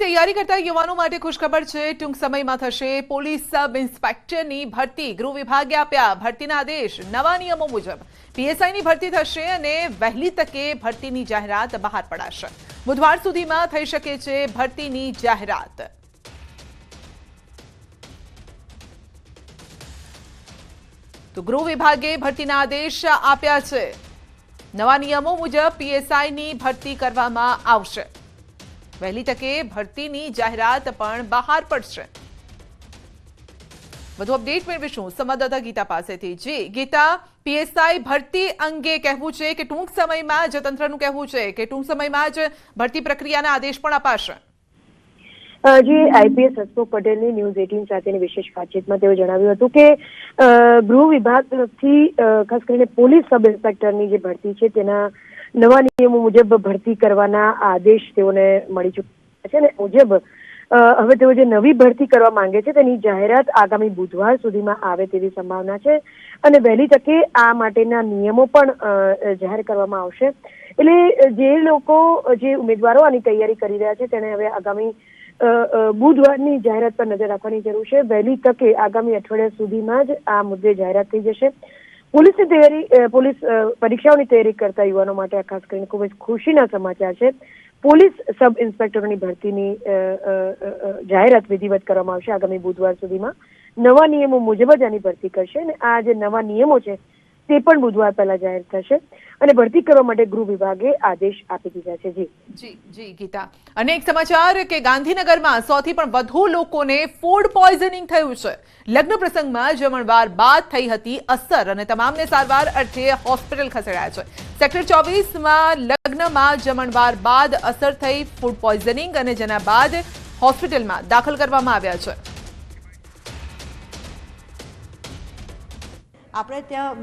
તૈયારી કરતા યુવાનો માટે ખુશખબર છે। ટૂંક સમયમાં થશે પોલીસ સબ ઇન્સ્પેક્ટરની ભરતી। ગૃહ વિભાગે આપ્યા ભરતીના આદેશ। નવા નિયમો મુજબ પીએસઆઈની ભરતી થશે અને વહેલી તકે ભરતીની જાહેરાત બહાર પડાશે। બુધવાર સુધીમાં થઈ શકે છે ભરતીની જાહેરાત। તો ગૃહ વિભાગે ભરતીના આદેશ આપ્યા છે। નવા નિયમો મુજબ પીએસઆઈની ભરતી કરવામાં આવશે। વહેલી તકે ભરતીની જાહેરાત પણ બહાર પડશે। વધુ અપડેટ મેળવીશું સંવાદદાતા ગીતા પાસેથી। જી ગીતા, પીએસઆઈ ભરતી અંગે કહેવું છે કે ટૂંક સમયમાં જ તંત્રનું કહેવું છે કે ટૂંક સમયમાં જ ભરતી પ્રક્રિયાના આદેશ પણ અપાશે। जी आईपीएस हसमुख पटेलની ન્યૂઝ 18 સાથેની વિશેષ વાતચીતમાં તેઓ જણાવ્યું હતું કે ગૃહ વિભાગથી ખાસ કરીને પોલીસ સબ ઇન્સ્પેક્ટરની જે ભરતી છે તેના નવા નિયમો મુજબ ભરતી કરવાના આદેશ તેઓને મળી ચૂક્યા છે અને મુજબ હવે તેઓ જે નવી ભરતી કરવા માંગે છે તેની જાહેરાત આગામી બુધવાર સુધીમાં આવે તેવી સંભાવના છે અને વહેલી તકે આ માટેના નિયમો પણ જાહેર કરવામાં આવશે। એટલે જે લોકો જે ઉમેદવારો આની તૈયારી કરી રહ્યા છે તેને હવે આગામી બુધવારની જાહેરાત પર નજર રાખવાની જરૂર છે। વહેલી તકે આગામી અઠવાડિયા સુધીમાં જ આ મુદ્દે જાહેરાત થઈ જશે। પોલીસ પરીક્ષાઓની તૈયારી કરતા યુવાનો માટે આ ખાસ કરીને ખૂબ જ ખુશીના સમાચાર છે। પોલીસ સબ ઇન્સ્પેક્ટરોની ભરતીની જાહેરાત વિધિવત કરવામાં આવશે આગામી બુધવાર સુધીમાં। નવા નિયમો મુજબ જ આની ભરતી કરશે અને આ જે નવા નિયમો છે તે પણ બુધવાર પહેલા જાહેર થશે અને ભરતી કરવા માટે ગૃહ વિભાગે આદેશ આપી દીધા છે। જી ગીતા, અને એક સમાચાર કે ગાંધીનગરમાં 100થી પણ વધુ લોકોને ફૂડ પોઈઝનિંગ થયું છે। લગ્ન પ્રસંગમાં જમણવાર બાદ થઈ હતી અસર અને તમામને સારવાર અર્થે હોસ્પિટલ ખસેડાયા છે। સેક્ટર 24માં લગ્નમાં જમણવાર બાદ અસર થઈ ફૂડ પોઈઝનિંગ અને જેના બાદ હોસ્પિટલમાં દાખલ કરવામાં આવ્યા છે। આપણે ત્યાં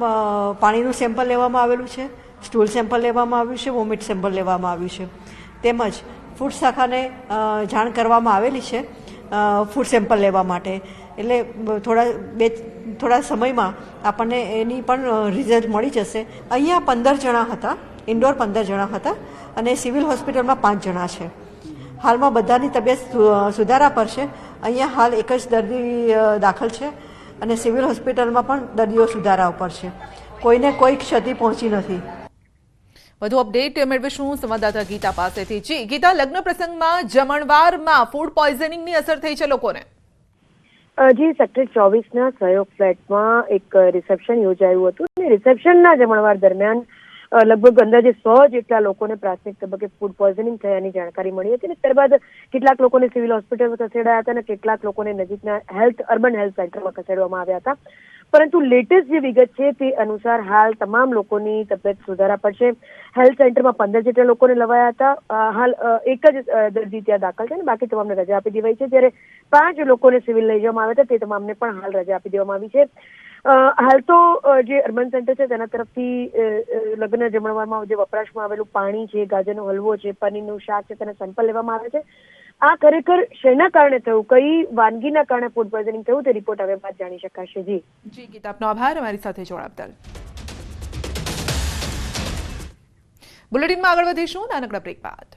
પાણીનું સેમ્પલ લેવામાં આવેલું છે, સ્ટૂલ સેમ્પલ લેવામાં આવ્યું છે, વોમિટ સેમ્પલ લેવામાં આવ્યું છે, તેમજ ફૂડ શાખાને જાણ કરવામાં આવેલી છે ફૂડ સેમ્પલ લેવા માટે। એટલે થોડા સમયમાં આપણને એની પણ રિઝલ્ટ મળી જશે। અહીંયા 15 જણા હતા, ઇન્ડોર 15 જણા હતા અને સિવિલ હોસ્પિટલમાં 5 જણા છે। હાલમાં બધાની તબિયત સુધારા પર છે। અહીંયા હાલ એક જ દર્દી દાખલ છે અને સિવિલ હોસ્પિટલમાં પણ દર્દીઓ સુધારા ઉપર છે। કોઈને કોઈ ક્ષતિ પહોંચી નથી। વધુ અપડેટ મેળવીશું સંવાદદાતા ગીતા પાસેથી। જી ગીતા, લગ્ન પ્રસંગમાં જમણવારમાં ફૂડ પોઈઝનિંગની અસર થઈ છે લોકોને। जी सेक्टर 24ના સહયોગ ફ્લેટમાં એક રિસેપ્શન યોજાયું હતું અને રિસેપ્શનના જમણવાર દરમિયાન લગભગ અંદાજે 100 જેટલા લોકોને પ્રાથમિક તબક્કે ફૂડ પોઈઝનિંગ થયાની જાણકારી મળી હતી અને ત્યારબાદ કેટલાક લોકોને સિવિલ હોસ્પિટલમાં ખસેડાયા હતા અને કેટલાક લોકોને નજીકના અર્બન હેલ્થ સેન્ટરમાં ખસેડવામાં આવ્યા હતા। પરંતુ લેટેસ્ટ જે વિગત છે તે અનુસાર હાલ તમામ લોકોની તબિયત સુધારા પર છે। હેલ્થ સેન્ટરમાં 15 જેટલા લોકોને લવાયા હતા। હાલ એક જ દર્દી ત્યાં દાખલ છે અને બાકી તમામને રજા આપી દેવાઈ છે, જ્યારે 5 લોકોને સિવિલ લઈ જવામાં આવ્યા હતા તે તમામને પણ હાલ રજા આપી દેવામાં આવી છે। હાલ તો જે અર્બન સેન્ટર છે તેના તરફથી લગ્ન જમણવારમાં જે વપરાશમાં આવેલું પાણી છે, ગાજરનો હલવો છે, પનીરનું શાક છે તેના સેમ્પલ લેવામાં આવે છે। આ ખરેખર શેના કારણે થયું, કઈ વાનગીના કારણે ફૂડ પોઈઝનિંગ થયું તે રિપોર્ટ આવ્યા બાદ જાણી શકાશે। જી ગીતા, આપનો આભાર અમારી સાથે જોડાવા બદલ। બુલેટિનમાં આગળ વધીશું નાનકડા બ્રેક બાદ।